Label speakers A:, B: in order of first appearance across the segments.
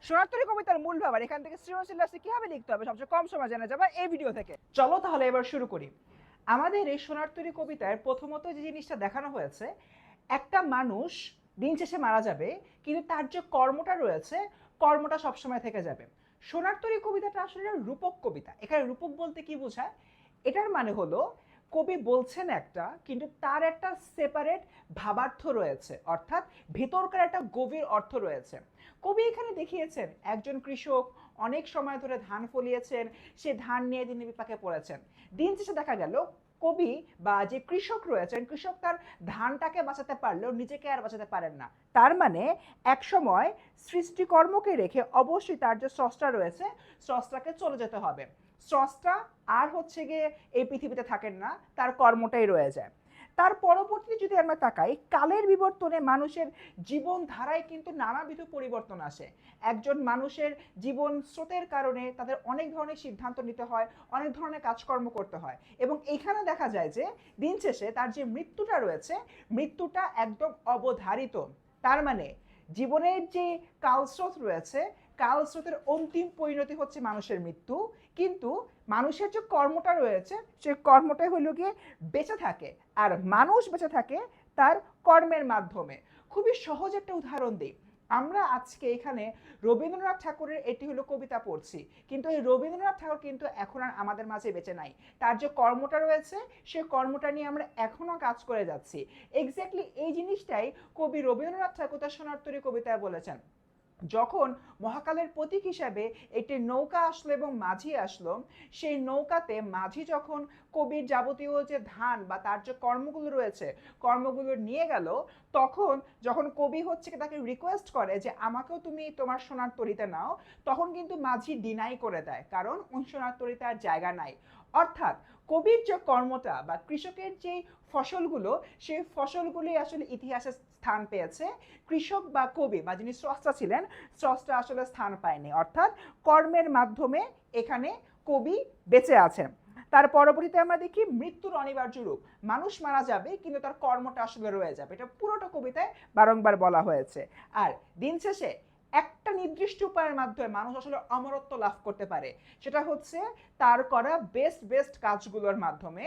A: সোনারতরী কবিতার মূল ভাব আর এখান থেকে সৃজনশীল রাশি কিভাবে লিখতে হবে সবচেয়ে কম সময় জানা যাবে এই ভিডিও থেকে। চলো তাহলে এবার শুরু করি। আমাদের এই সোনারতরী কবিতায় প্রথমত যে জিনিসটা দেখানো হয়েছে, একটা মানুষ দিন শেষে মারা যাবে, কিন্তু তার যে কর্মটা রয়েছে কর্মটা সবসময় থেকে যাবে। সোনারতরী কবিতাটা আসলে রূপক কবিতা। এখানে রূপক বলতে কি বোঝায়? এটার মানে হলো কবি বলছেন একটা, কিন্তু তার একটা সেপারেট ভাবার্থ রয়েছে, অর্থাৎ ভেতরকার একটা গভীর অর্থ রয়েছে। কবি এখানে দেখিয়েছেন একজন কৃষক অনেক সময় ধরে ধান ফলিয়েছেন, সে ধান নিয়ে তিনি বিপাকে পড়েছেন। দিন শেষে দেখা গেল কবি বা যে কৃষক রয়েছেন, কৃষক তার ধানটাকে বাঁচাতে পারলেও নিজেকে আর বাঁচাতে পারেন না। তার মানে এক সময় সৃষ্টিকর্মকে রেখে অবশ্যই তার যে স্রষ্টা রয়েছে স্রষ্টাকে চলে যেতে হবে। স্রষ্টা আর হচ্ছে গিয়ে এই পৃথিবীতে থাকেন না, তার কর্মটাই রয়ে যায়। তার পরবর্তীতে যদি আমরা তাকাই, কালের বিবর্তনে মানুষের জীবন ধারায় কিন্তু নানাবিধ পরিবর্তন আসে। একজন মানুষের জীবন স্রোতের কারণে তাদের অনেক ধরনের সিদ্ধান্ত নিতে হয়, অনেক ধরনের কাজকর্ম করতে হয়, এবং এখানে দেখা যায় যে দিন শেষে তার যে মৃত্যুটা রয়েছে, মৃত্যুটা একদম অবধারিত। তার মানে জীবনের যে কালস্রোত রয়েছে, কালস্রোতের অন্তিম পরিণতি হচ্ছে মানুষের মৃত্যু, কিন্তু মানুষের যে কর্মটা রয়েছে সে কর্মটাই হলো গিয়ে বেঁচে থাকে, আর মানুষ বেঁচে থাকে তার কর্মের মাধ্যমে। খুবই সহজ একটা উদাহরণ দিই। আমরা আজকে এখানে রবীন্দ্রনাথ ঠাকুরের এটি হলো কবিতা পড়ছি, কিন্তু এই রবীন্দ্রনাথ ঠাকুর কিন্তু এখন আর আমাদের মাঝে বেঁচে নাই। তার যে কর্মটা রয়েছে সে কর্মটা নিয়ে আমরা এখনো কাজ করে যাচ্ছি। এক্স্যাক্টলি এই জিনিসটাই কবি রবীন্দ্রনাথ ঠাকুর তার সোনারতরী কবিতায় বলেছেন। যখন মহাকালের প্রতীক হিসাবে একটি নৌকা আসলো এবং মাঝি আসলো, সেই নৌকাতে মাঝি যখন কবির যাবতীয় যে ধান বা তার যে কর্মগুলো রয়েছে কর্মগুলো নিয়ে গেল, তখন যখন কবি হচ্ছে তাকে রিকোয়েস্ট করে যে আমাকেও তুমি তোমার সোনার তরীতে নাও, তখন কিন্তু মাঝি ডিনাই করে দেয়, কারণ ওই সোনার তরীতে আর জায়গা নাই। অর্থাৎ কবির যে কর্মটা বা কৃষকের যে ফসলগুলো, সেই ফসলগুলি আসলে ইতিহাসে স্থান পেয়েছে। কৃষক বা কবি বা যিনি স্রষ্টা ছিলেন, স্রষ্টা আসলে স্থান পায়নি। অর্থাৎ কর্মের মাধ্যমে এখানে কবি বেঁচে আছেন। তার পরবর্তীতে আমরা দেখি মৃত্যুর অনিবার্য রূপ। মানুষ মারা যাবে কিন্তু তার কর্মটা আসলে রয়ে যাবে, এটা পুরোটা কবিতায় বারংবার বলা হয়েছে। আর দিন শেষে একটা নির্দিষ্ট উপায়ের মাধ্যমে মানুষ আসলে অমরত্ব লাভ করতে পারে, সেটা হচ্ছে তার করা বেস্ট কাজগুলোর মাধ্যমে,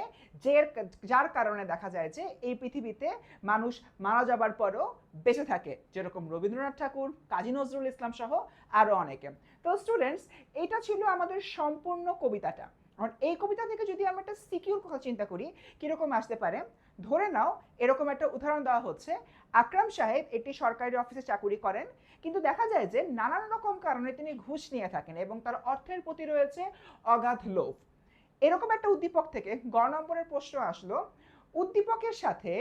A: যার কারণে দেখা যায় যে এই পৃথিবীতে মানুষ মারা যাবার পরও বেঁচে থাকে, যেরকম রবীন্দ্রনাথ ঠাকুর, কাজী নজরুল ইসলাম সহ আরো অনেকে। তো স্টুডেন্টস, এটা ছিল আমাদের সম্পূর্ণ কবিতাটা। আর এই কবিতা থেকে যদি আমরা একটা সিকিউর কথা চিন্তা করি, কিরকম আসতে পারে, ধরে নাও এরকম একটা উদাহরণ দেওয়া হচ্ছে, আকরাম সাহেব একটি সরকারি অফিসে চাকুরি করেন, কিন্তু দেখা যায় যে নানান রকম কারণে তিনি ঘুষ নিয়ে থাকেন এবং তার অর্থের প্রতি রয়েছে অগাধ লোভ। এরকম একটা উদ্দীপক থেকে গ নম্বরের প্রশ্ন আসলো, উদ্দীপকের সাথে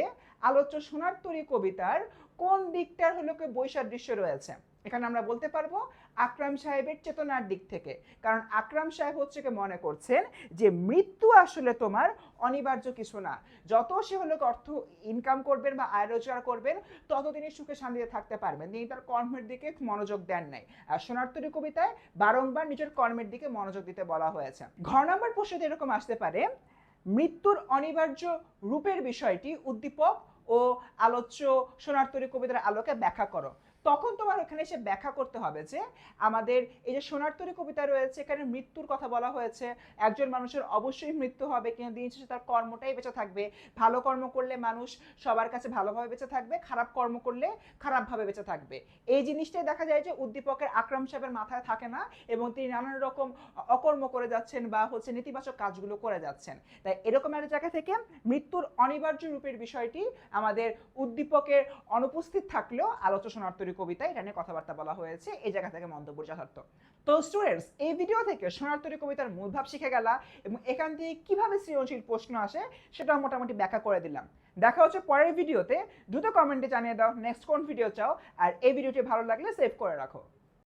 A: আলোচ্য সোনারতরী কবিতার কোন দিকটার হলো বৈসাদৃশ্য রয়েছে? এখানে আমরা বলতে পারবো আকরাম সাহেবের চেতনার দিক থেকে, কারণ আকরাম সাহেব হচ্ছে মনে করছেন যে মৃত্যু আসলে তোমার অনিবার্য কিছু না। যত সে হলো অর্থ ইনকাম করবেন বা আয় রোজগার করবেন, তত তিনি সুখে শান্তিতে থাকতে পারবেন। তিনি তার কর্মের দিকে মনোযোগ দেন নাই। আর সোনারতরী কবিতায় বারংবার নিজের কর্মের দিকে মনোযোগ দিতে বলা হয়েছে। ঘ নম্বর প্রশ্নে এরকম আসতে পারে, মৃত্যুর অনিবার্য রূপের বিষয়টি উদ্দীপক ও আলোচ্য সোনারতরী কবিতার আলোকে ব্যাখ্যা করো। তখন তোমার ওখানে এসে ব্যাখ্যা করতে হবে যে আমাদের এই যে সোনারতরী কবিতা রয়েছে, এখানে মৃত্যুর কথা বলা হয়েছে। একজন মানুষের অবশ্যই মৃত্যু হবে, কিন্তু দিন শেষে তার কর্মটাই বেঁচে থাকবে। ভালো কর্ম করলে মানুষ সবার কাছে ভালোভাবে বেঁচে থাকবে, খারাপ কর্ম করলে খারাপভাবে বেঁচে থাকবে। এই জিনিসটাই দেখা যায় যে উদ্দীপকের আকরাম সাহেবের মাথায় থাকে না, এবং তিনি নানান রকম অকর্ম করে যাচ্ছেন বা হচ্ছে নেতিবাচক কাজগুলো করে যাচ্ছেন। তাই এরকম একটা জায়গা থেকে মৃত্যুর অনিবার্য রূপের বিষয়টি আমাদের উদ্দীপকের অনুপস্থিত থাকলেও আলোচ্য সোনারতরী কবিতায় এটা নিয়ে কথাবার্তা বলা হয়েছে, এই জায়গা থেকে মন্তব্য যথার্থ। তো স্টুডেন্টস, এই ভিডিও থেকে সোনারতরী কবিতার মূল ভাব শিখে গেলা, এবং এখান থেকে কিভাবে সৃজনশীল প্রশ্ন আসে সেটা মোটামুটি ব্যাখ্যা করে দিলাম। দেখা হচ্ছে পরের ভিডিওতে। দ্রুত কমেন্টে জানিয়ে দাও নেক্সট কোন ভিডিও চাও, আর এই ভিডিওটি ভালো লাগলে সেভ করে রাখো।